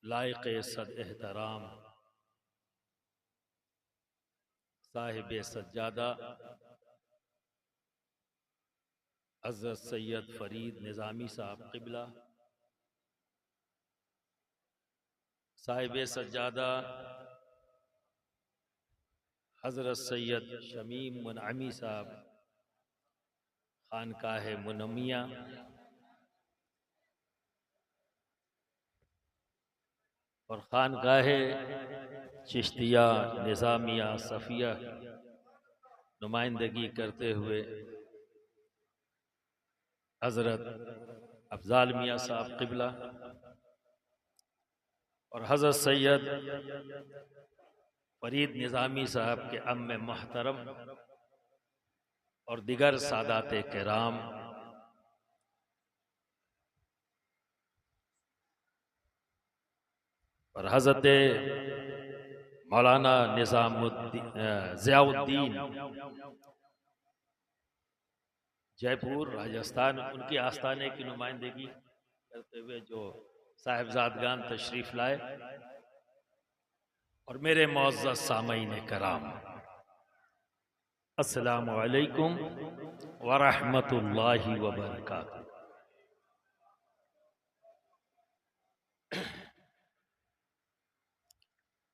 लायक सद एहतराम साहिब सज्जादा हज़रत सैयद फरीद निज़ामी साहब क़िबला, साहिब सज्जादा हज़रत सैयद शमीम मुनअमी साहब खानकाह मुनम्मिया, और खानकाह चिश्तिया निज़ामिया सफ़िया नुमाइंदगी करते हुए हज़रत अफ़ज़ाल मियाँ साहब क़िबला और हज़रत सैयद फरीद निज़ामी साहब के अम्मे मोहतरम और दिगर सादाते किराम, और हज़रत मौलाना ज़ियाउद्दीन जयपुर राजस्थान, उनके आस्थाने की नुमाइंदगी करते हुए जो साहिबजादगान तशरीफ़ लाए, और मेरे मुअज़्ज़ज़ सामईन कराम, अस्सलामु अलैकुम व रहमतुल्लाहि व बरकातुहू।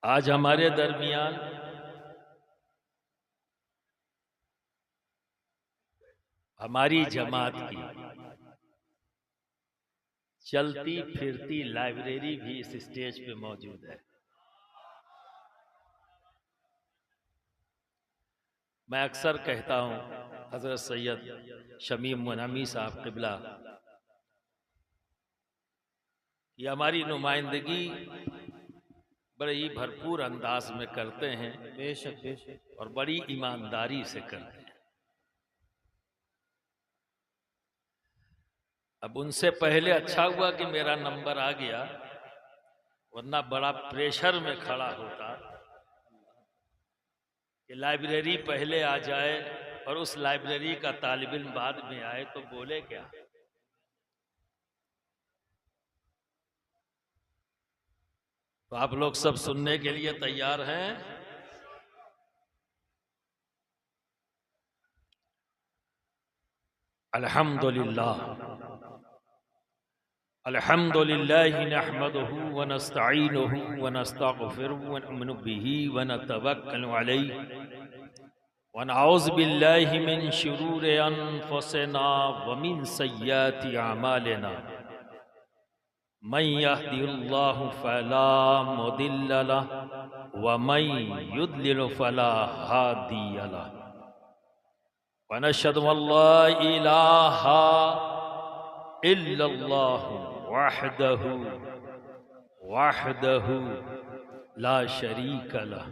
आज हमारे दरमियान हमारी जमात की चलती फिरती लाइब्रेरी भी इस स्टेज पे मौजूद है। मैं अक्सर कहता हूँ, हज़रत सैयद शमीम मुनअमी साहब क़िबला ये हमारी नुमाइंदगी बड़े ही भरपूर अंदाज में करते हैं, बेशक बेशक, और बड़ी ईमानदारी से करते हैं। अब उनसे पहले अच्छा हुआ कि मेरा नंबर आ गया, वरना बड़ा प्रेशर में खड़ा होता कि लाइब्रेरी पहले आ जाए और उस लाइब्रेरी का तालिब इल्म बाद में आए तो बोले क्या। तो आप लोग सब सुनने के लिए तैयार हैं? अल्हम्दुलिल्लाह अल्हम्दुलिल्लाह नहमदुहु व नस्तईनुहु व नस्तगफिरुहु व नु'मिनु बिही व नतवक्कलु अलैहि व नऊज़ु बिल्लाहि मिन शुरूरि अनफुसिना व मिन सय्यिआति अमालिना। मन यहदिल्लाहु फला मुदिल्ल लहु व मन युद्लिल फला हादिय लहु। व नशहदु अल्ला इलाहा इल्लल्लाहु वहदहु वहदहु ला शरीक लहु।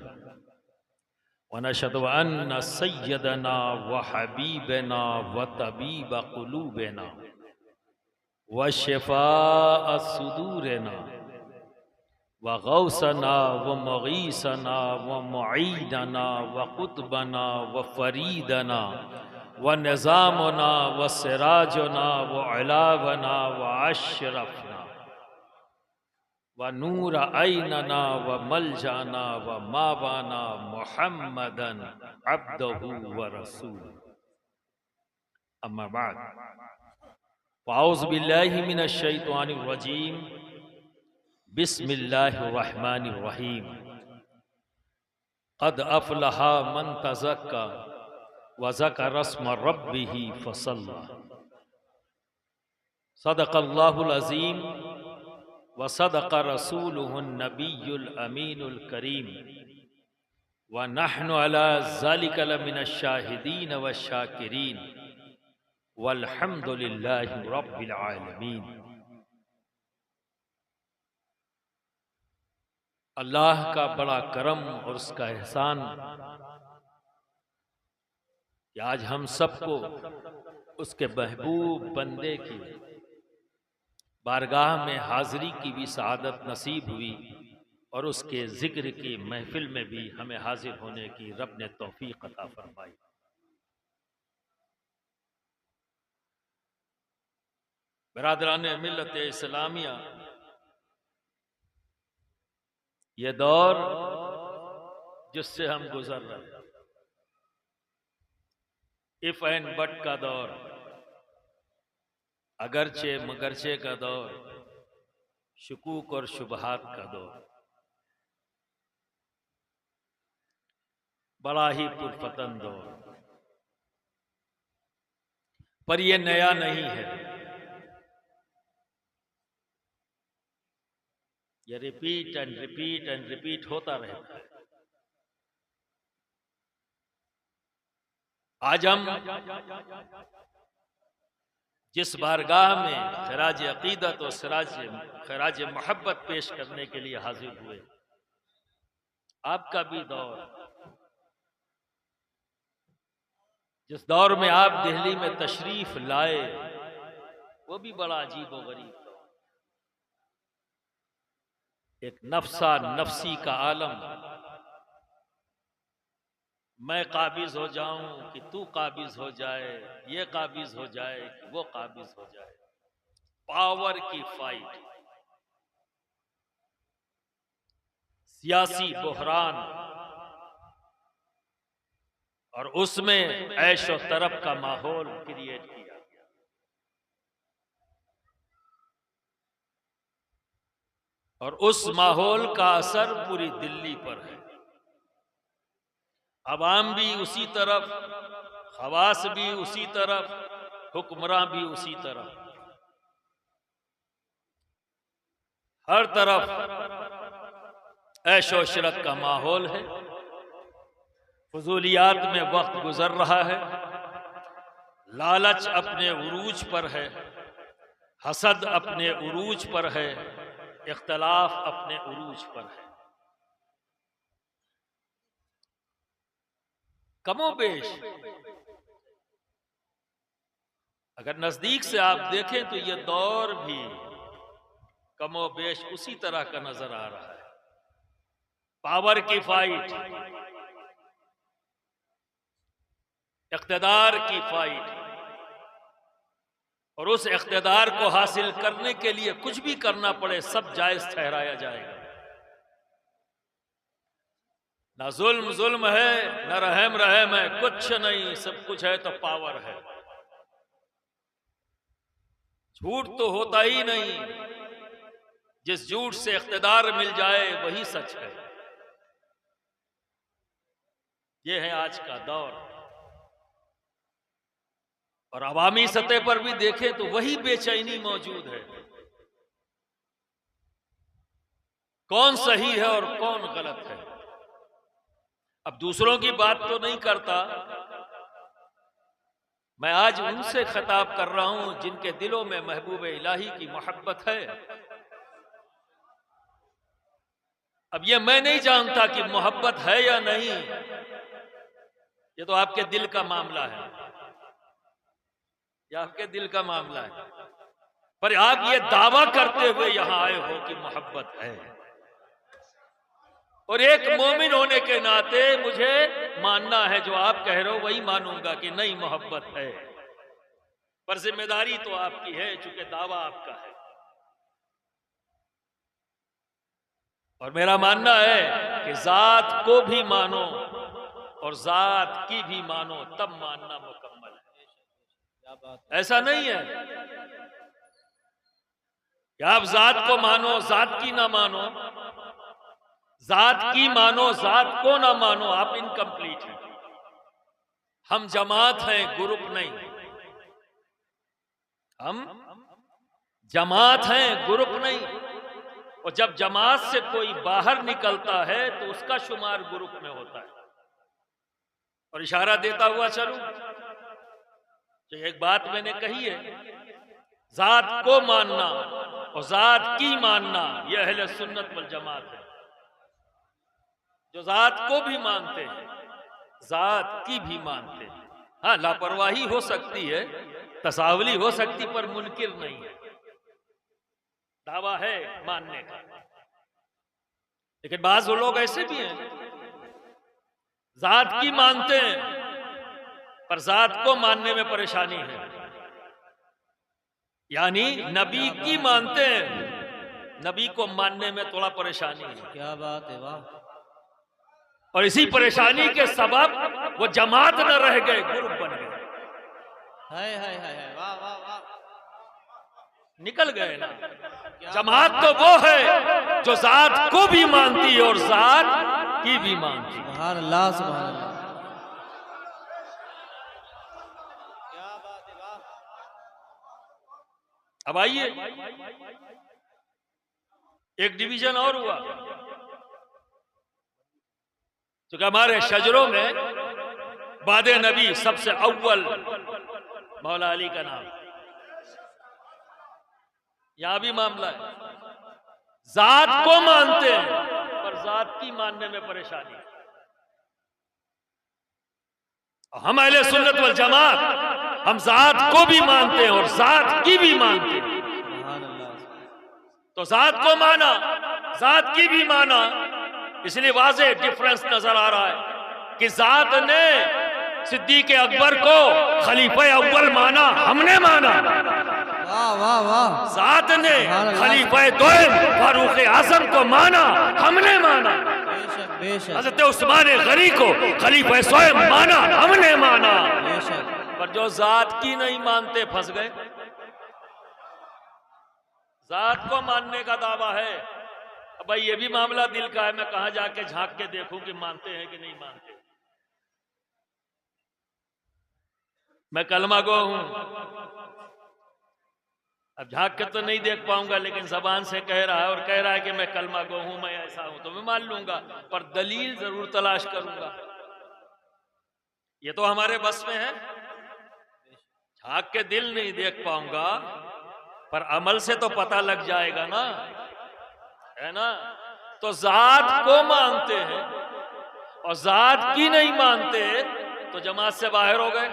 व नशहदु अन्न सय्यदना व हबीबना व तबीब क़ुलूबिना व शिफ़ाअ सुदूरिना व गौसना व मुगीसना व मुईदना व कुतबना व फरीदना व निज़ामना व सिराजना व अलावना व अशरफना व नूर ऐनना व मलजाना व मावाना मुहम्मदन अब्दहु व रसूलुहु। अम्मा बाद, फ़अऊज़ु बिल्लाहि मिनश शैतानिर रजीम, बिस्मिल्लाहिर रहमानिर रहीम। क़द अफ़लहा मन तज़क्का व ज़करा अस्म रब्बिही फ़सल्ला। सदक़ल्लाहुल अज़ीम व सदक़ रसूलुहुन नबियुल अमीनुल करीम व नहनु अला ज़ालिका लमिनश शाहिदीन व शाकिरीन वल्हम्दुलिल्लाहि रब्बिल आलमीन। अल्लाह का बड़ा करम और उसका एहसान कि आज हम सबको उसके महबूब बंदे की बारगाह में हाजिरी की भी सआदत नसीब हुई, और उसके जिक्र की महफिल में भी हमें हाजिर होने की रब ने तौफीक अता फरमाई। बिरादरान मिल्लत इस्लामिया, ये दौर जिससे हम गुजर रहे हैं, इफ एंड बट का दौर, अगरचे मगरचे का दौर, शुकूक और शुबहात का दौर, बड़ा ही पुरफतन दौर। पर यह नया नहीं है, ये repeat and repeat and repeat होता रहता है। आज हम जिस बारगाह में खराज अकीदत और खराज मोहब्बत पेश करने के लिए हाजिर हुए, आपका भी दौर, जिस दौर में आप दिल्ली में तशरीफ लाए, वो भी बड़ा अजीब और गरीब दौर। एक नफ्सा नफसी का आलम, मैं काबिज हो जाऊं कि तू काबिज हो जाए, ये काबिज हो जाए कि वो काबिज हो जाए, पावर की फाइट, सियासी बहरान, और उसमें ऐशो तरफ का माहौल क्रिएट किया। और उस माहौल का असर पूरी दिल्ली पर है। अवाम भी उसी तरफ, खवास भी उसी तरफ, हुक्मरान भी उसी तरफ, हर तरफ ऐशो इशरत का माहौल है। फजूलियात में वक्त गुजर रहा है, लालच अपने उरूज पर है, हसद अपने उरूज पर है, इख्तलाफ अपने उरूज पर है। कमोबेश अगर नजदीक से आप देखें तो यह दौर भी कमोबेश उसी तरह का नजर आ रहा है। पावर की फाइट, इख्तिदार की फाइट, और उस इख्तिदार को हासिल करने के लिए कुछ भी करना पड़े, सब जायज ठहराया जाएगा। ना जुल्म जुल्म है, न रहम रहम है, कुछ नहीं, सब कुछ है तो पावर है। झूठ तो होता ही नहीं, जिस झूठ से इख्तिदार मिल जाए वही सच है। यह है आज का दौर। और अवामी सतह पर भी देखें तो वही बेचैनी मौजूद है। कौन सही है और कौन गलत है। अब दूसरों की बात तो नहीं करता, मैं आज उनसे खिताब कर रहा हूं जिनके दिलों में महबूब इलाही की मोहब्बत है। अब यह मैं नहीं जानता कि मोहब्बत है या नहीं, ये तो आपके दिल का मामला है, यह आपके दिल का मामला है। पर आप ये दावा करते हुए यहां आए हो कि मोहब्बत है, और एक मोमिन होने के नाते मुझे मानना है जो आप कह रहे हो, वही मानूंगा कि नहीं मोहब्बत है। पर जिम्मेदारी तो आपकी है, चूंकि दावा आपका है। और मेरा मानना है कि जात को भी मानो और जात की भी मानो, तब मानना मुकम्मल है। ऐसा नहीं है कि आप जात को मानो, जात की ना मानो, जात की मानो, जात को ना मानो, आप इनकम्प्लीट हैं। हम जमात हैं, ग्रुप नहीं। हम जमात हैं, ग्रुप नहीं। और जब जमात से कोई बाहर निकलता है तो उसका शुमार ग्रुप में होता है। और इशारा देता हुआ चलूं तो एक बात मैंने कही है, जात को मानना और जात की मानना, यह अहले सुन्नत वल जमात है। जो जात को भी मानते हैं, जात की भी मानते हैं। हाँ, लापरवाही हो सकती है, तसावली हो सकती, पर मुनकिर नहीं है, दावा है मानने का। लेकिन बाज वो लोग ऐसे भी हैं, जात की मानते हैं पर जात को मानने में परेशानी है। यानी नबी की मानते हैं नबी को मानने में थोड़ा परेशानी है। क्या बात है, वाह। और इसी परेशानी के सबब वो जमात न रह गए, ग्रुप बन गए। हाय हाय हाय हाय, वाह वाह वाह। निकल गए ना। जमात तो वो है जो जात को भी मानती है और जात की भी मानती है। सुभान अल्लाह, सुभान अल्लाह। क्या बात है, वाह। अब आइए, एक डिवीजन और हुआ, क्योंकि हमारे शजरों में बादे नबी सबसे अव्वल मौला अली का नाम। यहां भी मामला है, जात को मानते हैं पर जात की मानने में परेशानी है। हम अहले सुन्नत वल जमात, हम जात को भी मानते हैं और जात की भी मानते हैं। सुभान अल्लाह। तो जात को माना, जात की भी माना, इसलिए वाज़ेह डिफरेंस नजर आ रहा है कि जात ने सिद्दीक़ अकबर को खलीफा अव्वल माना, हमने माना। वाह वाह वाह। जात ने खलीफा दोयम फारूक आजम को माना, हमने माना। बेशक बेशक। हज़रत उस्मान गनी को खलीफा सोयम माना, हमने माना। बेशक। पर जो जात की नहीं मानते फंस गए। जात को मानने का दावा है, अब भाई ये भी मामला दिल का है, मैं कहां जाके झांक के देखूं कि मानते हैं कि नहीं मानते। मैं कलमा गो हूं, अब झांक के तो नहीं देख पाऊंगा, लेकिन जबान से कह रहा है और कह रहा है कि मैं कलमा गो हूं, मैं ऐसा हूं, तो मैं मान लूंगा, पर दलील जरूर तलाश करूंगा। ये तो हमारे बस में है, झांक के दिल नहीं देख पाऊंगा, पर अमल से तो पता लग जाएगा ना, है ना। तो जात को मानते हैं और जात की नहीं मानते तो जमात से बाहर हो गए।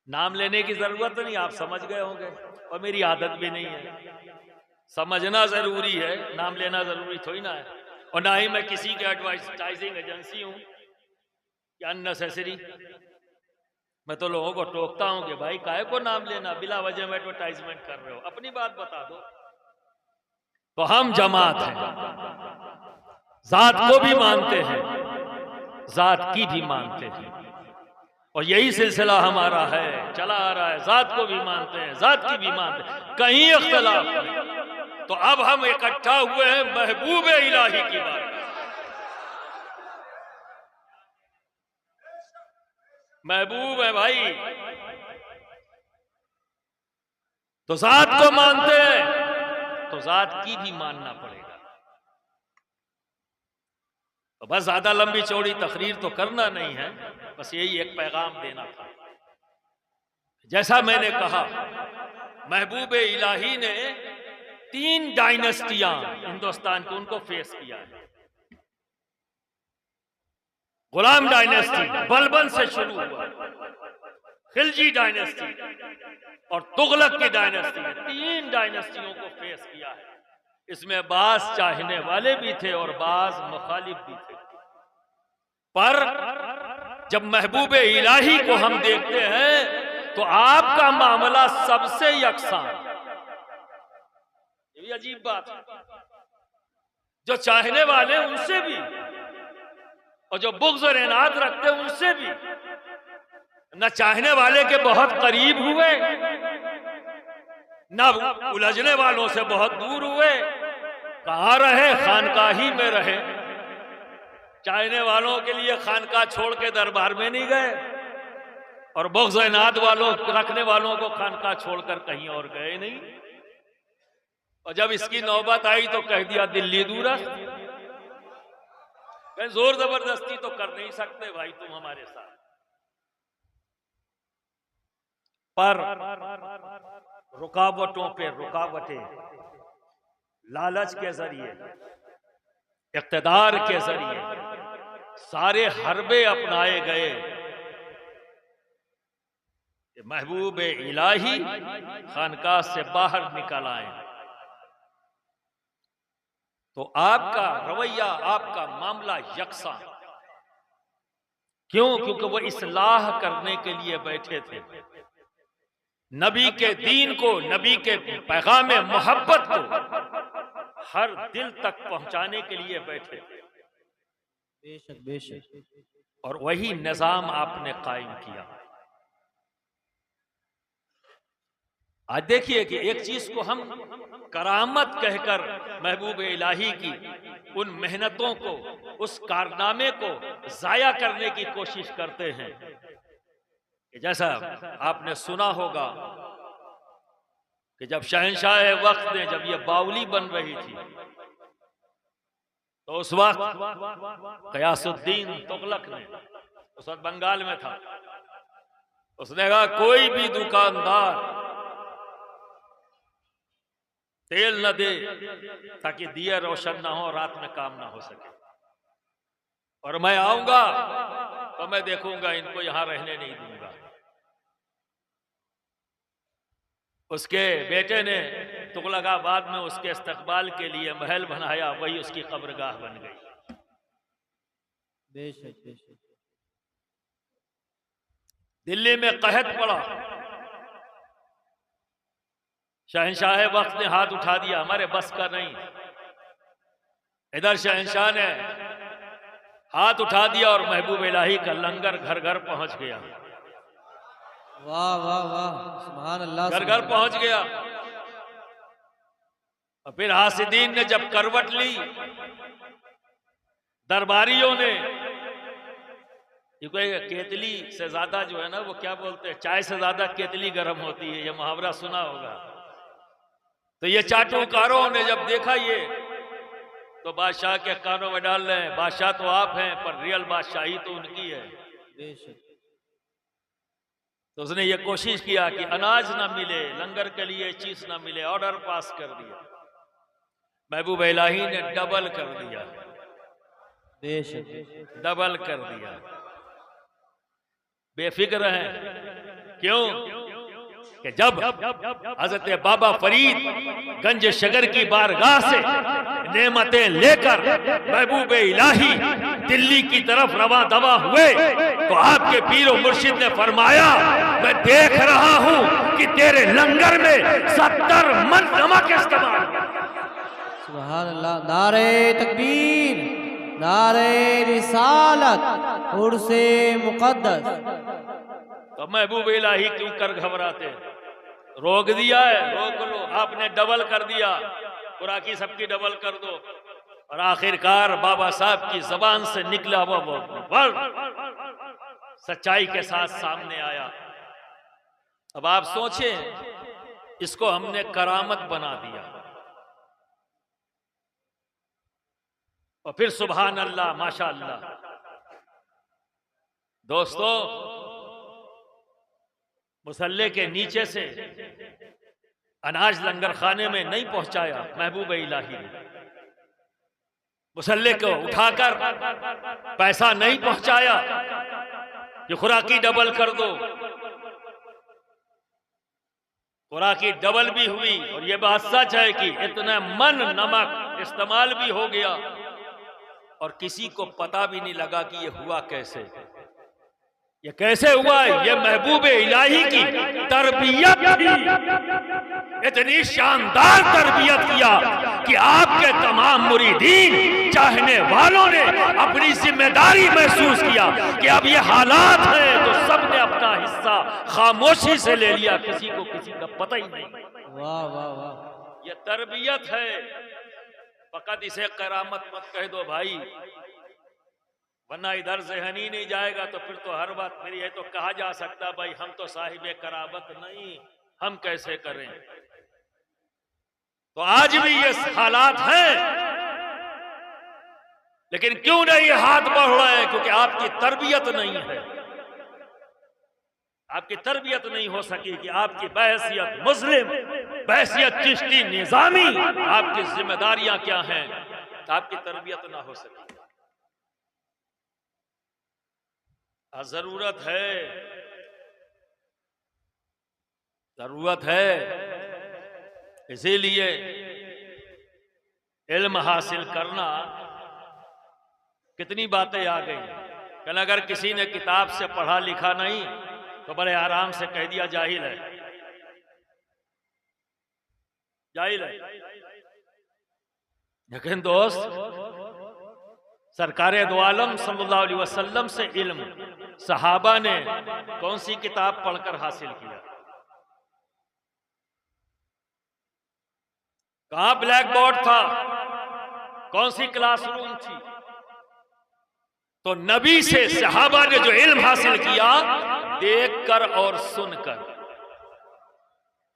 नाम लेने की जरूरत नहीं, आप समझ गए होंगे, और मेरी आदत भी नहीं है। समझना जरूरी है, नाम लेना जरूरी थोड़ी ना है। और ना ही मैं किसी की एडवर्टाइजिंग एजेंसी हूं कि अननेसेसरी। मैं तो लोगों को टोकता हूं कि भाई काहे को नाम लेना, बिला वजह में एडवर्टाइजमेंट कर रहे हो, अपनी बात बता दो। तो हम जमात हैं, जात को भी मानते हैं, जात की भी मानते हैं, और यही सिलसिला हमारा है, चला आ रहा है। जात को भी मानते हैं, जात की भी मानते हैं, कहीं इख्तिलाफ नहीं। तो अब हम इकट्ठा हुए हैं महबूब इलाही की बात। महबूब है भाई, तो जात को मानते हैं तो जात की भी मानना पड़ेगा। तो बस ज्यादा लंबी चौड़ी तकरीर तो करना नहीं है, बस यही एक पैगाम देना था। जैसा मैंने कहा, महबूब इलाही ने 3 डायनेस्टियां हिंदुस्तान को उनको फेस किया है। गुलाम डायनेस्टी बलबन से शुरू हुआ, खिलजी डायनेस्टी और तुगलक की डायनेस्टी, 3 डायनेस्टियों को फेस किया है। इसमें बाज चाहने वाले भी थे और बाज मुखालिफ भी थे। पर जब महबूब इलाही को हम देखते हैं तो आपका मामला सबसे यकसान। ये भी अजीब बात है, जो चाहने वाले उनसे भी और जो बुग़्ज़ और इनाद रखते उनसे भी। न चाहने वाले के बहुत करीब हुए, न उलझने वालों से बहुत दूर हुए। कहां रहे? खानकाही में रहे। चाहने वालों के लिए खानकाह छोड़ के दरबार में नहीं गए, और बुग़्ज़ और इनाद वालों रखने वालों को खानकाह छोड़कर कहीं और गए नहीं। और जब इसकी नौबत आई तो कह दिया दिल्ली दूरस्त। जोर जबरदस्ती तो कर नहीं सकते भाई तुम हमारे साथ। पर रुकावटों पे रुकावटें, लालच के जरिए, इक़्तिदार के जरिए सारे हरबे अपनाए गए। महबूब इलाही खानकाह से बाहर निकल आए। तो आपका रवैया, आपका मामला यकसा। क्यों? क्योंकि वो इस्लाह करने के लिए बैठे थे, नबी के दीन को, नबी के पैगाम मोहब्बत को हर दिल तक पहुंचाने के लिए बैठे बेशक बेशक। और वही निजाम आपने कायम किया। आज देखिए कि एक चीज को हम करामत कहकर महबूब इलाही की उन मेहनतों को, उस कारनामे को जाया करने की कोशिश करते हैं। जैसा आपने सुना होगा कि जब शहंशाह वक्त ने, जब ये बावली बन रही थी, तो उस वक्त क़यासुद्दीन तुगलक ने, उस वक्त बंगाल में था, उसने कहा कोई भी दुकानदार तेल न दे ताकि दिया रोशन ना हो, रात में काम ना हो सके, और मैं आऊंगा तो मैं देखूंगा, इनको यहां रहने नहीं दूंगा। उसके बेटे ने तुगलकाबाद में उसके इस्तकबाल के लिए महल बनाया, वही उसकी कब्रगाह बन गई। बेशक बेशक। दिल्ली में कहत पड़ा, शहंशाह वक्त ने हाथ उठा दिया, हमारे बस का नहीं। इधर शहंशाह ने हाथ उठा दिया और महबूब इलाही का लंगर घर घर पहुंच गया। वाह वाह वाह, सुभान अल्लाह। घर घर पहुंच गया। और फिर हासिदीन ने जब करवट ली, दरबारियों ने, क्योंकि केतली से ज्यादा जो है ना, वो क्या बोलते हैं, चाय से ज्यादा केतली गर्म होती है, ये मुहावरा सुना होगा। तो ये चाटुकारों ने जब देखा ये, तो बादशाह के कानों में डाल रहे हैं, बादशाह तो आप हैं पर रियल बादशाही तो उनकी है। बेशक। तो उसने ये कोशिश किया कि अनाज ना मिले, लंगर के लिए चीज ना मिले, ऑर्डर पास कर दिया। महबूब इलाही ने डबल कर दिया, बेशक डबल कर दिया। बेफिक्र हैं, क्यों कि जब हजरत बाबा फरीद गंज शगर की बारगाह से नेमतें लेकर महबूब इलाही दिल्ली की तरफ रवा दवा हुए, तो आपके पीरो मुर्शिद ने फरमाया, मैं देख रहा हूं कि तेरे लंगर में 70 मन नमक इस्तेमाल। सुभान अल्लाह। नारे तकबीर, नारे रिसालत, उर्से मुक़द्दस। तो महबूब इलाही क्यों कर घबराते? रोक दिया है, रोक लो। आपने डबल कर दिया, खुराकी सबकी डबल कर दो। और आखिरकार बाबा साहब की जबान से निकला वो सच्चाई के साथ सामने आया। अब आप सोचें, इसको हमने करामत बना दिया, और फिर सुभान अल्लाह, माशा अल्लाह। दोस्तों, मुसल्ले के नीचे से अनाज लंगर खाने में नहीं पहुंचाया महबूब इलाही ने, मुसल्ले को उठाकर पैसा नहीं पहुंचाया कि खुराकी डबल कर दो। खुराकी डबल भी हुई, और यह बात सच है कि इतना मन नमक इस्तेमाल भी हो गया, और किसी को पता भी नहीं लगा कि यह हुआ कैसे। ये कैसे हुआ? ये महबूब इलाही की तरबियत थी। इतनी शानदार तरबियत किया कि आपके तमाम मुरीदीन, चाहने वालों ने अपनी जिम्मेदारी महसूस किया कि अब ये हालात हैं, तो सबने अपना हिस्सा खामोशी से ले लिया, किसी को किसी का पता ही नहीं। वाह वाह वाह। ये तरबियत है। फकत इसे करामत मत कह दो भाई, वरना इधर जहन ही नहीं जाएगा, तो फिर तो हर बात मेरी है। तो कहा जा सकता भाई हम तो साहिबे करामत नहीं, हम कैसे करें? तो आज भी ये हालात हैं, लेकिन क्यों नहीं ये हाथ बढ़ रहे हैं? क्योंकि आपकी तरबियत नहीं है। आपकी तरबियत नहीं हो सकी कि आपकी बहसियत मुस्लिम, बहसियत चिश्ती निजामी, आपकी जिम्मेदारियां क्या हैं, तो आपकी तरबियत ना हो सकी। जरूरत है, जरूरत है। इसीलिए इल्म हासिल करना, कितनी बातें आ गई। कल अगर किसी ने किताब से पढ़ा लिखा नहीं, तो बड़े आराम से कह दिया जाहिल है। जाहिल है। लेकिन दोस्त, सरकारे दो आलम सल्लल्लाहु अलैहि वसल्लम से इल्म सहाबा ने कौन सी किताब पढ़कर हासिल किया? कहां ब्लैक बोर्ड था? कौन सी क्लासरूम थी? तो नबी से सहाबा ने जो इल्म हासिल किया, देखकर और सुनकर।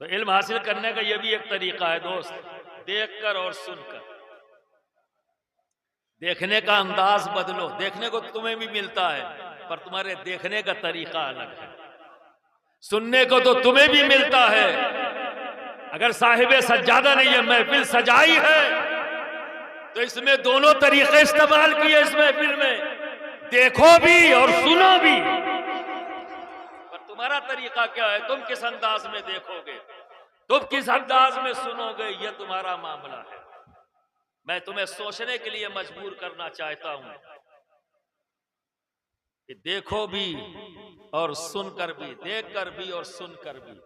तो इल्म हासिल करने का यह भी एक तरीका है दोस्त, देखकर और सुनकर। देखने का अंदाज बदलो। देखने को तुम्हें भी मिलता है, पर तुम्हारे देखने का तरीका अलग है। सुनने को तो तुम्हें भी मिलता है। अगर साहिबे सज्जादा ने यह महफिल सजाई है, तो इसमें दोनों तरीके इस्तेमाल किए इस महफिल में, देखो भी और सुनो भी। पर तुम्हारा तरीका क्या है? तुम किस अंदाज में देखोगे, तुम किस अंदाज में सुनोगे, यह तुम्हारा मामला है। मैं तुम्हें सोचने के लिए मजबूर करना चाहता हूं कि देखो भी और सुनकर भी, देखकर भी और सुनकर भी।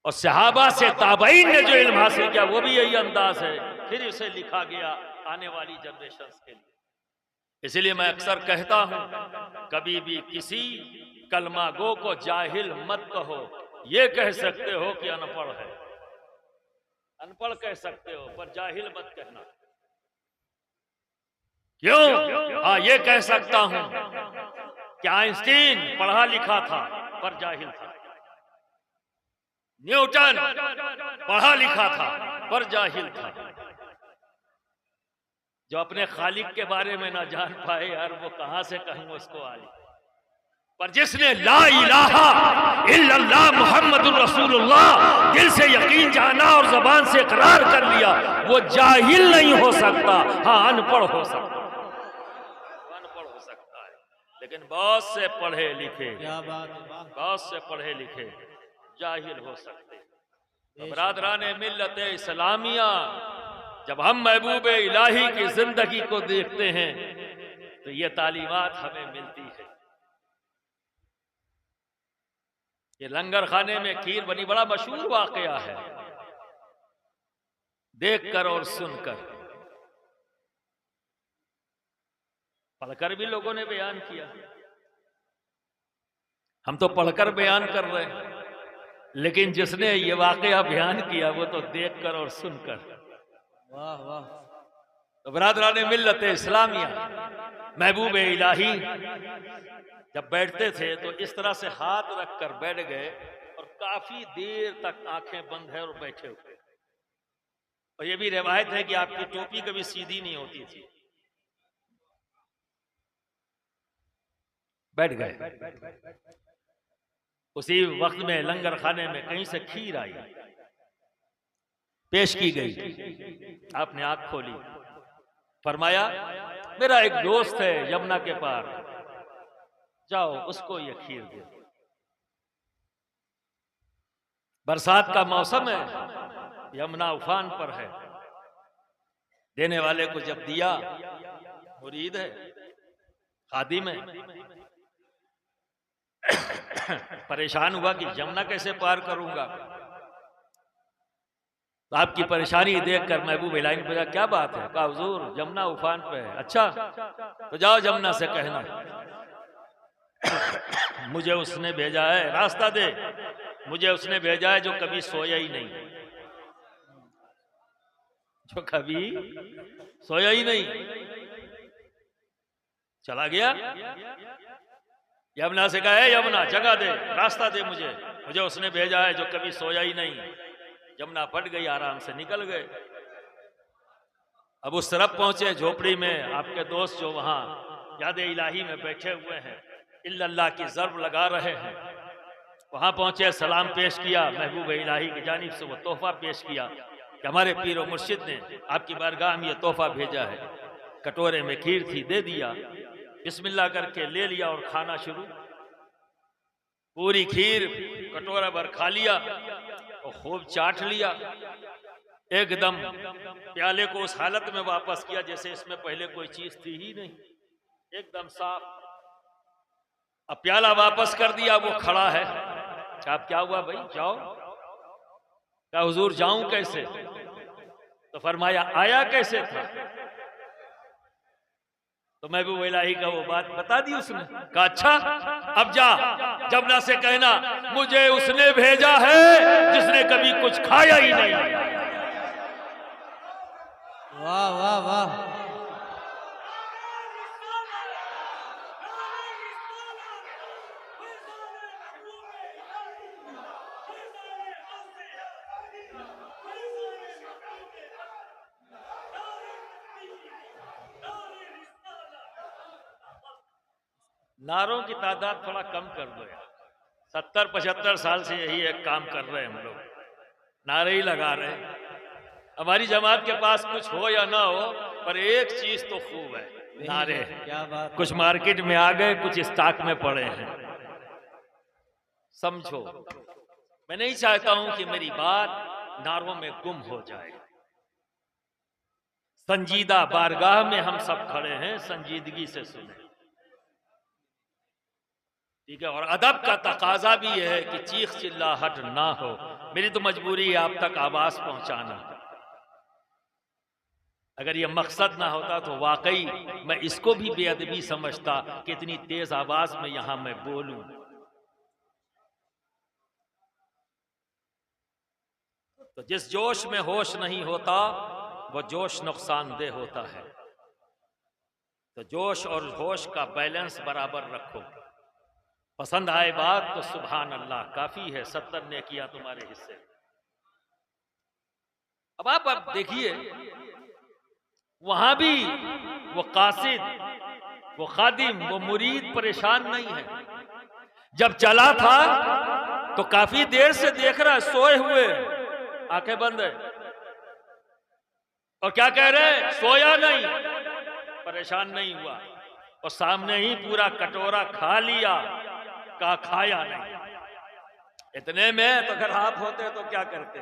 और सहाबा से ताबईन ने जो इल्म हासिल किया, वो भी यही अंदाज है। फिर इसे लिखा गया आने वाली जनरेशन के लिए। इसलिए मैं अक्सर कहता हूं, कभी भी किसी कलमा गो को जाहिल मत कहो। ये कह सकते हो कि अनपढ़ है, अनपढ़ कह सकते हो, पर जाहिल मत कहना। क्यों? हाँ, ये कह सकता हूं कि आइंस्टीन पढ़ा लिखा था पर जाहिल था, न्यूटन पढ़ा लिखा था पर जाहिल था। जो अपने खालिक के बारे में ना जान पाए, यार वो कहां से कहूं उसको आलिम। पर जिसने ला इलाहा इल्लल्लाह मुहम्मदुर रसूलुल्लाह दिल से यकीन जाना और जबान से इकरार कर लिया, वो जाहिल नहीं हो सकता। हाँ, अनपढ़ हो सकता, अनपढ़ हो सकता है। लेकिन बहुत से पढ़े लिखे, क्या बात है, बहुत से पढ़े लिखे जाहिल हो सकते। बरादराने मिल्लत इस्लामिया, जब हम महबूब इलाही की जिंदगी को देखते हैं, तो ये तालीमात हमें मिलती है। ये लंगर खाने में खीर बनी, बड़ा मशहूर वाकया है। देखकर और सुनकर, पढ़कर भी लोगों ने बयान किया। हम तो पढ़कर बयान कर रहे हैं, लेकिन जिसने ये वाकया बयान किया वो तो देखकर और सुनकर। वाह वाह। तो बरादराने मिल्लत इस्लामिया, महबूब इलाही जब बैठते थे तो इस तरह से हाथ रखकर बैठ गए और काफी देर तक आंखें बंद है और बैठे हुए। और ये भी रिवायत है कि आपकी टोपी कभी सीधी नहीं होती थी। बैठ गए। उसी वक्त में लंगर खाने में कहीं से खीर आई, पेश की गई। आपने आंख खोली, फरमाया मेरा एक दोस्त है यमुना के पार, जाओ उसको ये खीर दे। बरसात का मौसम है, यमुना उफान पर है। देने वाले को जब दिया, मुरीद है, खादिम है, परेशान हुआ कि यमुना कैसे पार करूंगा। तो आपकी परेशानी देखकर महबूब इलाही ने पूछा क्या बात है? कहा हुजूर यमुना उफान पे है। अच्छा, तो जाओ यमुना से कहना मुझे उसने भेजा है, रास्ता दे, मुझे उसने भेजा है जो कभी सोया ही नहीं, जो कभी सोया ही नहीं। चला गया, यमुना से कहा है यमुना जगह दे, रास्ता दे, मुझे मुझे उसने भेजा है जो कभी सोया ही नहीं। यमुना फट गई, आराम से निकल गए। अब उस तरफ पहुंचे झोपड़ी में, आपके दोस्त जो वहां याद इलाही में बैठे हुए हैं, इल्लल्लाह की ज़र्ब लगा रहे हैं। वहां पहुंचे, सलाम पेश किया, महबूब इलाही की जानिब से वो तोहफा पेश किया कि हमारे पीर और मुर्शिद ने आपकी बारगाह में ये तोहफा भेजा है। कटोरे में खीर थी, दे दिया, बिस्मिल्लाह करके ले लिया और खाना शुरू। पूरी खीर कटोरा भर खा लिया और खूब चाट लिया। एकदम प्याले को उस हालत में वापस किया जैसे इसमें पहले कोई चीज थी ही नहीं, एकदम साफ। अब प्याला वापस कर दिया, वो खड़ा है। आप क्या हुआ भाई, जाओ। कहा हुजूर जाऊं कैसे? तो फरमाया आया कैसे था? तो महबूब इलाही का वो बात बता दी उसने। कहा अच्छा, अब जा जमुना से कहना मुझे उसने भेजा है जिसने कभी कुछ खाया ही नहीं। वाह वाह वाह। नारों की तादाद थोड़ा कम कर दो यार। 70-75 साल से यही एक काम कर रहे हैं हम लोग, नारे ही लगा रहे हैं। हमारी जमात के पास कुछ हो या ना हो, पर एक चीज तो खूब है, नारे। क्या बात। कुछ मार्केट में आ गए, कुछ स्टॉक में पड़े हैं। समझो, मैं नहीं चाहता हूं कि मेरी बात नारों में गुम हो जाए। संजीदा बारगाह में हम सब खड़े हैं, संजीदगी से सुने, ठीक है। और अदब का तकाजा भी है कि चीख चिल्लाहट ना हो। मेरी तो मजबूरी है आप तक आवाज पहुंचाना। अगर ये मकसद ना होता तो वाकई मैं इसको भी बेअदबी समझता कि इतनी तेज आवाज में यहां मैं बोलूं। तो जिस जोश में होश नहीं होता वो जोश नुकसानदेह होता है। तो जोश और होश का बैलेंस बराबर रखो। पसंद आए बात तो सुभान अल्लाह, काफी है, 70 ने किया तुम्हारे हिस्से। अब आप देखिए, वहां भी वो कासिद, वो खादिम, वो मुरीद परेशान नहीं है। जब चला था तो काफी देर से देख रहा है, सोए हुए, आंखें बंद है, और क्या कह रहे हैं, सोया नहीं, परेशान नहीं हुआ, और सामने ही पूरा कटोरा खा लिया। कहा खाया नहीं। इतने में तो अगर आप होते तो क्या करते?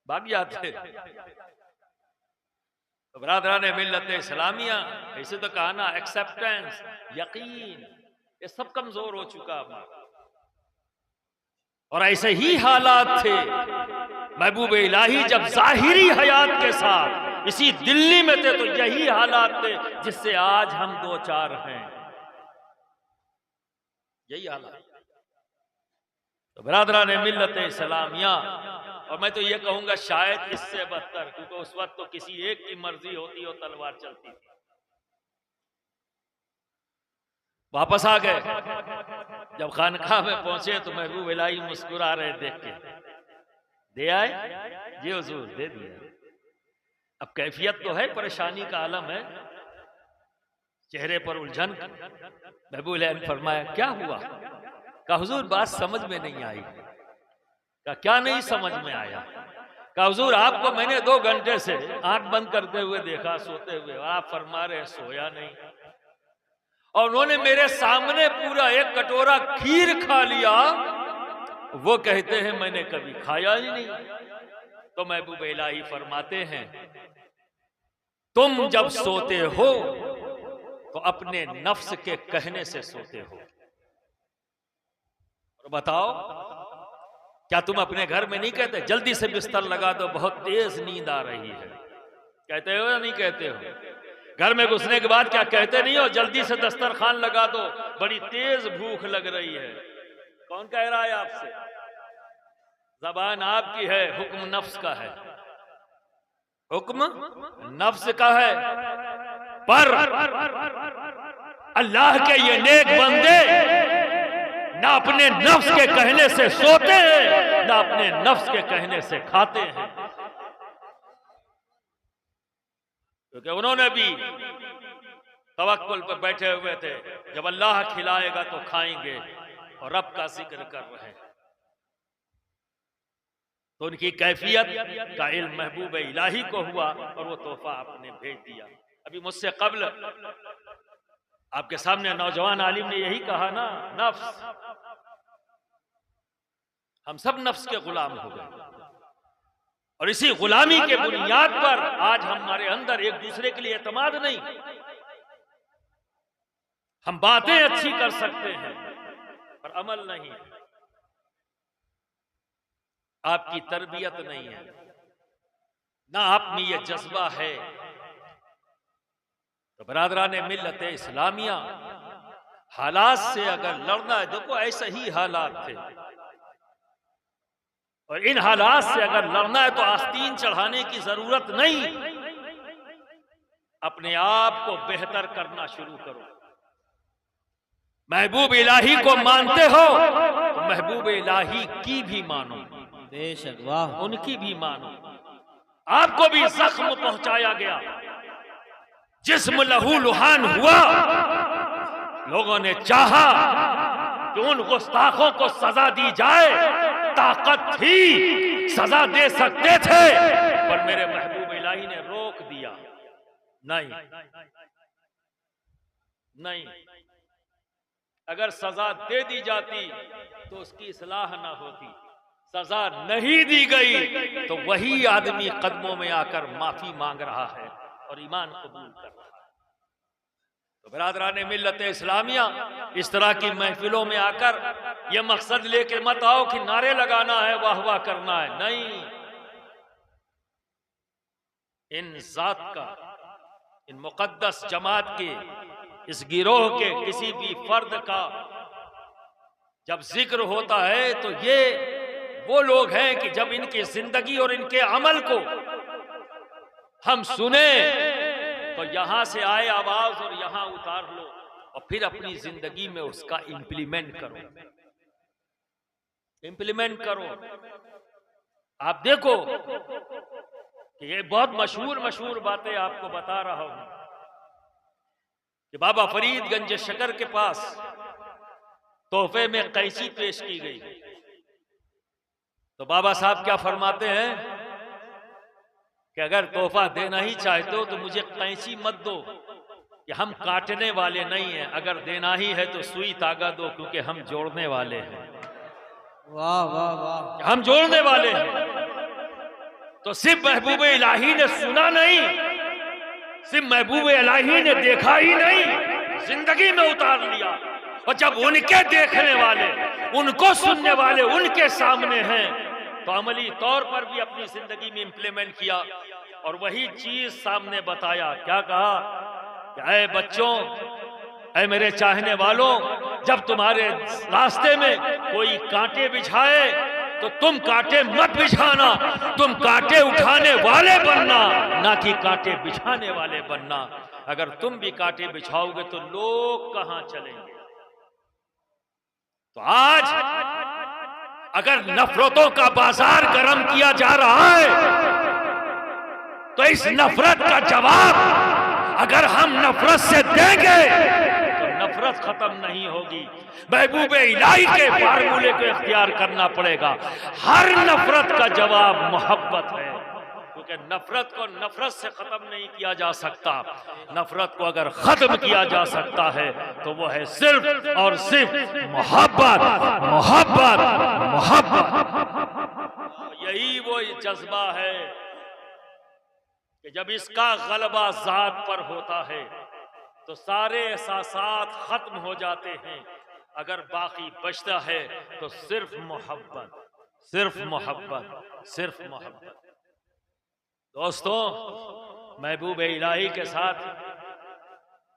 भाग जाते। तो बरादरान मिल्लत इस्लामिया, ऐसे तो कहा ना, एक्सेप्टेंस, यकीन, ये सब कमजोर हो चुका हमारा। और ऐसे ही हालात थे महबूब इलाही जब जाहिरी हयात के साथ इसी दिल्ली में थे, तो यही हालात थे जिससे आज हम दो चार हैं, यही हालात। तो बरादरान मिल्लत इस्लामिया, और मैं तो ये कहूंगा शायद इससे बदतर, क्योंकि उस वक्त तो किसी एक की मर्जी होती हो तलवार चलती थी। वापस आ गए, जब खानकाह में पहुंचे तो महबूब इलाही मुस्कुरा रहे देख के। दे आए जी हुजूर, दे दिया। अब कैफियत तो है, परेशानी का आलम है, चेहरे पर उलझन। महबूब इलाही ने फरमाया क्या हुआ? कहा हुजूर बात समझ में नहीं आई। कहा क्या नहीं समझ में आया? कहा हुजूर आपको मैंने 2 घंटे से आंख बंद करते हुए देखा, सोते हुए, और आप फरमा रहे सोया नहीं, और उन्होंने मेरे सामने पूरा एक कटोरा खीर खा लिया, वो कहते हैं मैंने कभी खाया ही नहीं। तो महबूब इलाही फरमाते हैं तुम जब सोते हो तो अपने नफ्स के कहने से सोते हो। और बताओ, क्या तुम अपने घर में नहीं कहते जल्दी से बिस्तर लगा दो, बहुत तेज नींद आ रही है? कहते हो या नहीं कहते हो? घर में घुसने के बाद क्या कहते नहीं हो जल्दी से दस्तरखान लगा दो, बड़ी तेज भूख लग रही है? कौन कह रहा है आपसे? ज़बान आपकी है, हुक्म नफ्स का है, हुक्म नफ्स का है। पर अल्लाह के ये नेक बंदे ना अपने नफ्स के कहने से सोते हैं, ना अपने नफ्स के कहने से खाते हैं, क्योंकि उन्होंने भी तवक्कुल पर बैठे हुए थे, जब अल्लाह खिलाएगा तो खाएंगे, और रब का जिक्र कर रहे हैं। तो उनकी कैफियत का इल्म महबूब इलाही को हुआ, और वो तोहफा आपने भेज दिया। अभी मुझसे कब्ल आपके सामने नौजवान आलिम ने यही कहा ना, नफ्स, हम सब नफ्स के गुलाम हो गए, और इसी गुलामी के बुनियाद पर आज हमारे अंदर एक दूसरे के लिए एतमाद नहीं। हम बातें अच्छी कर सकते हैं पर अमल नहीं। आपकी तरबियत नहीं है, ना आप में ये जज्बा है। तो बरादरान मिल्लत इस्लामिया, हालात से अगर लड़ना है, देखो ऐसे ही हालात थे, और इन हालात से अगर लड़ना है तो आस्तीन चढ़ाने की जरूरत नहीं, अपने आप को बेहतर करना शुरू करो। महबूब इलाही को मानते हो तो महबूब इलाही की भी मानो, बेशक, वाह। उनकी भी मानो। आपको भी जख्म पहुंचाया गया, जिस्म लहू लुहान हुआ, लोगों ने चाहा कि उन गुस्ताखों को सजा दी जाए, ताकत थी सजा दे सकते थे, पर मेरे महबूब इलाही ने रोक दिया। नहीं नहीं, अगर सजा दे दी जाती तो उसकी इस्लाह ना होती, सजा नहीं दी गई तो वही आदमी कदमों में आकर माफी मांग रहा है और ईमान कबूल कर रहा है। तो बिरादरान मिल्लत इस्लामिया, इस तरह की महफिलों में आकर यह मकसद लेके मत आओ कि नारे लगाना है, वाह वाह करना है। नहीं, इन जात का, इन मुकद्दस जमात के, इस गिरोह के किसी भी फर्द का जब जिक्र होता है तो ये वो लोग हैं कि जब इनकी जिंदगी और इनके अमल को हम सुने तो यहां से आए आवाज और यहां उतार लो और फिर अपनी जिंदगी में उसका इंप्लीमेंट करो, इंप्लीमेंट करो। आप देखो कि ये बहुत मशहूर बातें आपको बता रहा हूं कि बाबा फरीदगंज शकर के पास तोहफे में कैंची पेश की गई, तो बाबा साहब क्या फरमाते हैं कि अगर तोहफा देना ही चाहते हो तो मुझे कैंची मत दो, कि हम काटने वाले नहीं हैं, अगर देना ही है तो सुई धागा दो, क्योंकि हम जोड़ने वाले हैं। वाह वाह वाह, हम जोड़ने वाले हैं। तो सिर्फ महबूब इलाही ने सुना नहीं, सिर्फ महबूब इलाही ने देखा ही नहीं, जिंदगी में उतार लिया। और जब उनके देखने वाले, उनको सुनने वाले उनके सामने हैं तो अमली तौर पर भी अपनी जिंदगी में इंप्लीमेंट किया और वही चीज सामने बताया। क्या कहा कि ऐ बच्चों, ऐ मेरे चाहने वालों, जब तुम्हारे रास्ते में कोई कांटे बिछाए तो तुम कांटे मत बिछाना, तुम कांटे उठाने वाले बनना, ना कि कांटे बिछाने वाले बनना। अगर तुम भी कांटे बिछाओगे तो लोग कहां चलेंगे। तो आज अगर नफरतों का बाजार गर्म किया जा रहा है तो इस नफरत का जवाब अगर हम नफरत से देंगे तो नफरत खत्म नहीं होगी। महबूब इलाही के फार्मूले को इख्तियार करना पड़ेगा। हर नफरत का जवाब मोहब्बत है, क्योंकि नफरत को नफरत से खत्म नहीं किया जा सकता। नफरत को अगर खत्म किया जा सकता है तो वो है सिर्फ और सिर्फ मोहब्बत, मोहब्बत, मोहब्बत। यही वो जज्बा है कि जब इसका गलबा जात पर होता है तो सारे एहसासात खत्म हो जाते हैं। अगर बाकी बचता है तो सिर्फ मोहब्बत, सिर्फ मोहब्बत, सिर्फ मोहब्बत। दोस्तों, महबूब इलाही के साथ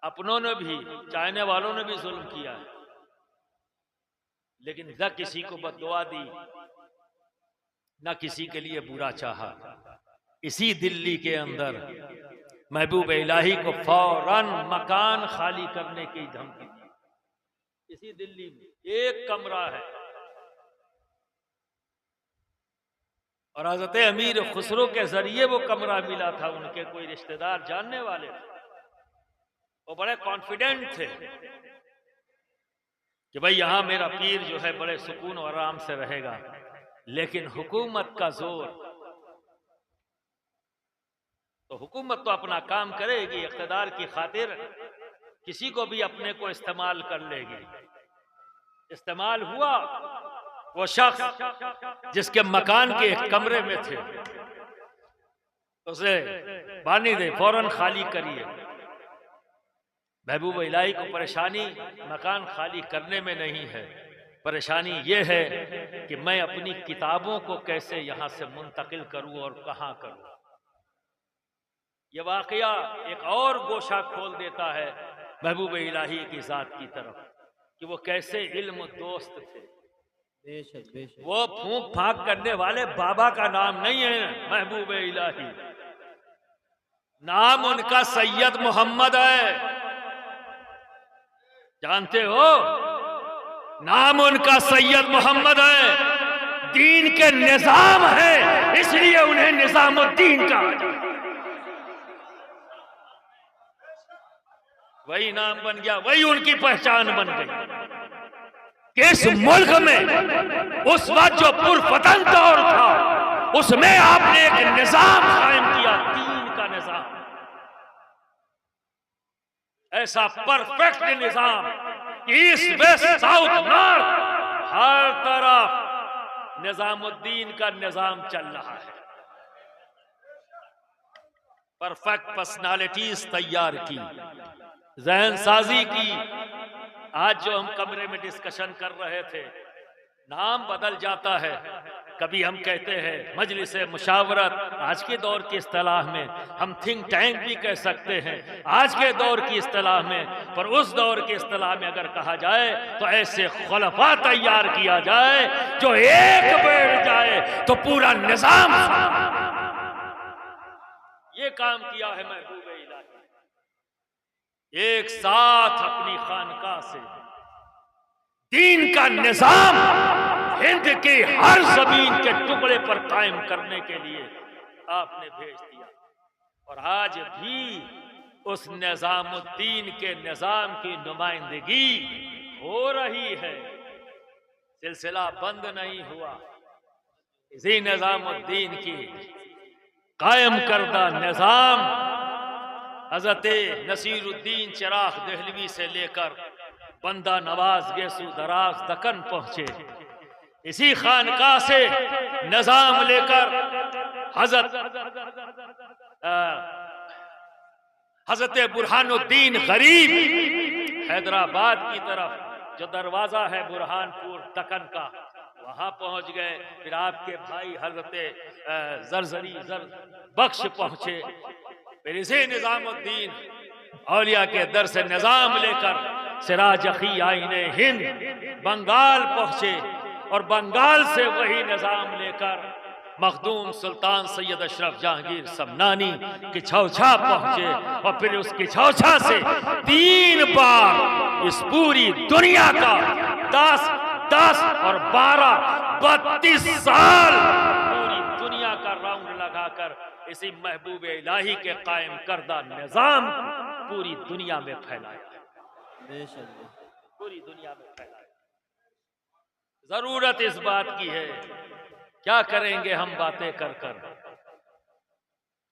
अपनों ने भी, चाहने वालों ने भी जुल्म किया है, लेकिन न किसी को बद्दुआ दी, न किसी के लिए बुरा चाहा। इसी दिल्ली के अंदर महबूब इलाही को फौरन मकान खाली करने की धमकी दी। इसी दिल्ली में एक कमरा है और हज़रत अमीर खुसरो के जरिए वो कमरा मिला था। उनके कोई रिश्तेदार जानने वाले थे, वो बड़े कॉन्फिडेंट थे कि भाई यहां मेरा पीर जो है बड़े सुकून और आराम से रहेगा। लेकिन हुकूमत का जोर, तो हुकूमत तो अपना काम करेगी, इख्तिदार की खातिर किसी को भी अपने को इस्तेमाल कर लेगी। इस्तेमाल हुआ वो शख्स जिसके मकान के एक कमरे में थे, उसे बानी दे, फौरन खाली करिए। महबूब इलाही को परेशानी मकान खाली करने में नहीं है, परेशानी ये है कि मैं अपनी किताबों को कैसे यहां से मुंतकिल करूं और कहां करूं। ये वाकया एक और गोशा खोल देता है महबूब इलाही की जात की तरफ कि वो कैसे इल्म दोस्त थे। बेशक बेशक। वो फूंक फाक करने वाले बाबा का नाम नहीं है महबूब इलाही, नाम उनका सैयद मोहम्मद है। जानते हो, नाम उनका सैयद मोहम्मद है। दीन के निजाम है, इसलिए उन्हें निजामुद्दीन कहा जाता है। वही नाम बन गया, वही उनकी पहचान बन गई कि इस मुल्क में उस वक्त जो पुरफतन दौर था उसमें आपने एक निजाम कायम किया, दीन का निजाम, ऐसा परफेक्ट निजाम कि ईस्ट वेस्ट साउथ नॉर्थ हर तरफ निजामुद्दीन का निजाम चल रहा है। परफेक्ट पर्सनालिटीज तैयार की, जहन साजी की। आज जो हम कमरे में डिस्कशन कर रहे थे, नाम बदल जाता है। कभी हम कहते हैं मजलिस मुशावरत, आज के दौर की इस्तिलाह में हम थिंक टैंक भी कह सकते हैं आज के दौर की इस्तिलाह में, पर उस दौर की इस्तिलाह में अगर कहा जाए तो ऐसे खुलफा तैयार किया जाए जो एक बैठ जाए तो पूरा निजाम। ये काम किया है महबूब इलाही, एक साथ अपनी खानकाह से दीन का निजाम हिंद की हर जमीन के टुकड़े पर कायम करने के लिए आपने भेज दिया। और आज भी उस निजामुद्दीन के निजाम की नुमाइंदगी हो रही है, सिलसिला बंद नहीं हुआ। इसी निजामुद्दीन की कायम करदा निजाम हजरत नसीरुद्दीन चिराग देहलवी से लेकर बंदा नवाज गेसू दराज दक्कन पहुंचे। इसी खानकाह से निजाम लेकर हजरत बुरहानुद्दीन गरीब हैदराबाद की तरफ जो दरवाजा है बुरहानपुर दक्कन का, वहां पहुंच गए। फिर आपके भाई हजरत जरजरी बख्श पहुंचे। फिर इसी निजामुद्दीन औलिया के दर से निजाम लेकर सिराज अखी आईने हिंद बंगाल पहुंचे और बंगाल से वही निजाम लेकर मखदूम सुल्तान सैयद अशरफ जहांगीर समनानी की छौछा पहुंचे। और फिर उसकी छौछा से 3 बार इस पूरी दुनिया का 10 और 12 32 साल पूरी दुनिया का राउंड लगाकर इसी महबूब इलाही के कायम करदा निजाम पूरी दुनिया में फैलाया, पूरी दुनिया में फैलाया। जरूरत इस बात की है, क्या करेंगे हम बातें कर कर,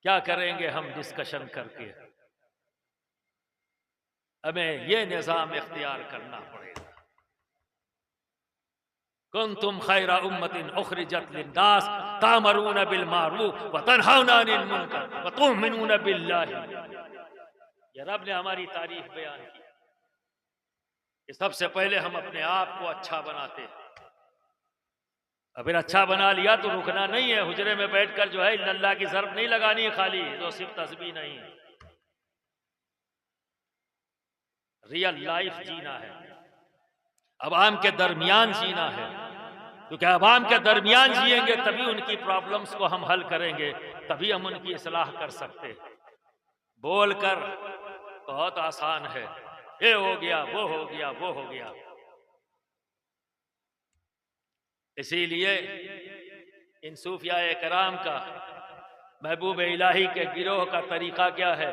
क्या करेंगे हम डिस्कशन करके, हमें ये निजाम इख्तियार करना पड़ेगा। कुंतुम खैरा उम्मतिन उखरिजत लिन्नास तामरून बिल मारूफ व तनहौना अनिल मुनकर व तुमिनून बिल्लाहि। ये रब ने हमारी तारीफ बयान की कि सबसे पहले हम अपने आप को अच्छा बनाते हैं। अगर अच्छा बना लिया तो रुकना नहीं है, हुजरे में बैठकर जो है अल्लाह की ज़र्ब नहीं लगानी है खाली, तो सिर्फ तस्बीह नहीं है, रियल लाइफ जीना है, अवाम के दरमियान जीना है। क्योंकि अवाम के दरमियान जिएंगे तभी उनकी प्रॉब्लम्स को हम हल करेंगे, तभी हम उनकी इस्लाह कर सकते हैं। बोलकर बहुत आसान है, ये हो गया, वो हो गया, वो हो गया। इसीलिए इन सूफिया कराम का, महबूब इलाही के गिरोह का तरीका क्या है?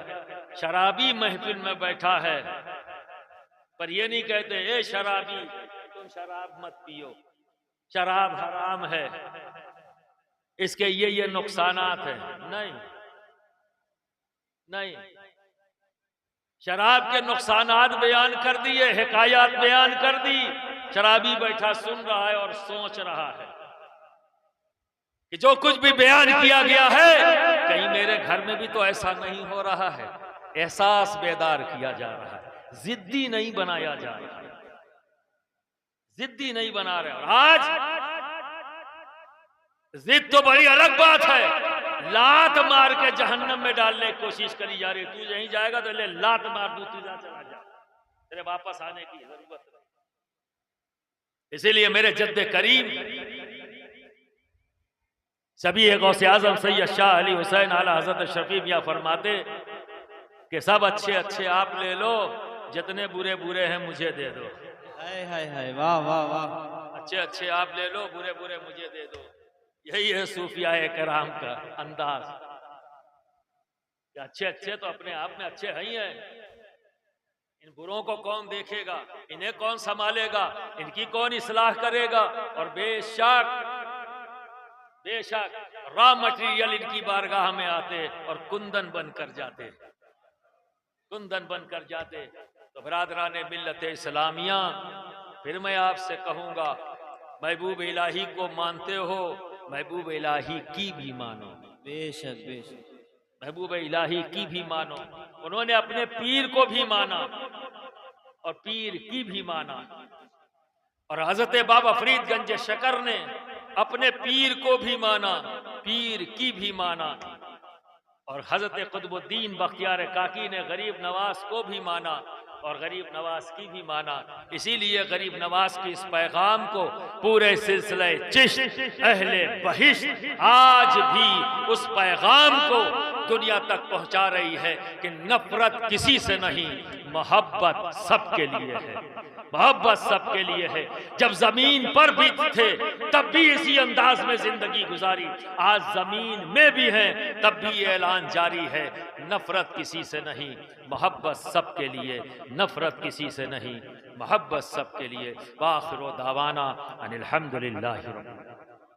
शराबी महफिल में बैठा है पर ये नहीं कहते ए शराबी तुम शराब मत पियो, शराब हराम है, इसके ये नुकसानात हैं। नहीं नहीं, शराब के नुकसानात बयान कर दिए, हिकायत बयान कर दी। शराबी बैठा सुन रहा है और सोच रहा है कि जो कुछ भी बयान किया गया है कहीं मेरे घर में भी तो ऐसा नहीं हो रहा है। एहसास बेदार किया जा रहा है, जिद्दी नहीं बनाया जा रहा है, जिद्दी नहीं बना रहे। और आज जिद तो बड़ी अलग बात है, लात मार के जहन्नम में डालने की कोशिश करी जा रही। तू यहीं जाएगा तो ले लात मार दूँ, तू चला जा, तेरे वापस आने की जरूरत नहीं। इसीलिए मेरे जद्दे करीम सभी गौसे आजम सैयद शाह अली हुसैन आला हजरत शफी मियां फरमाते कि सब अच्छे अच्छे आप ले लो, जितने बुरे बुरे हैं मुझे दे दो। हाय हाय हाय, वाह वाह वाह। अच्छे अच्छे आप ले लो, बुरे बुरे मुझे दे दो। यही है सूफियाए कराम का अंदाज। अच्छे अच्छे तो अपने आप में अच्छे ही हैं, इन बुरों को कौन देखेगा, इन्हें कौन संभालेगा, इनकी कौन इस्लाह करेगा। और बेशक बेशक रॉ मटेरियल इनकी बारगाह में आते और कुंदन बनकर जाते, कुंदन बनकर जाते। तो बरादरान मिल्लत इस्लामिया, फिर मैं आपसे कहूंगा, महबूब इलाही को मानते हो, महबूब इलाही की भी मानो। बेशक बेशक, महबूब इलाही की भी मानो। उन्होंने अपने पीर को भी माना और पीर की भी माना। और हजरत बाबा फरीदगंज शकर ने अपने पीर को भी माना, पीर की भी माना। और हजरत कुतुबुद्दीन बख्तियार काकी ने गरीब नवाज को भी माना और गरीब नवाज की भी माना। इसीलिए गरीब नवाज के इस पैगाम को पूरे सिलसिले चिश्त अहले बहिश्त आज भी उस पैगाम को दुनिया तक पहुंचा रही है कि नफरत किसी से नहीं, मोहब्बत सबके लिए है, मोहब्बत सबके लिए है। जब जमीन पर भी थे तब भी इसी अंदाज में जिंदगी गुजारी, आज जमीन में भी हैं तब भी ये ऐलान जारी है, नफरत किसी से नहीं, मोहब्बत सबके लिए, नफरत किसी से नहीं, मोहब्बत सबके लिए। वाखिर दावाना अनिल हम्दुलिल्लाहि रब्बिल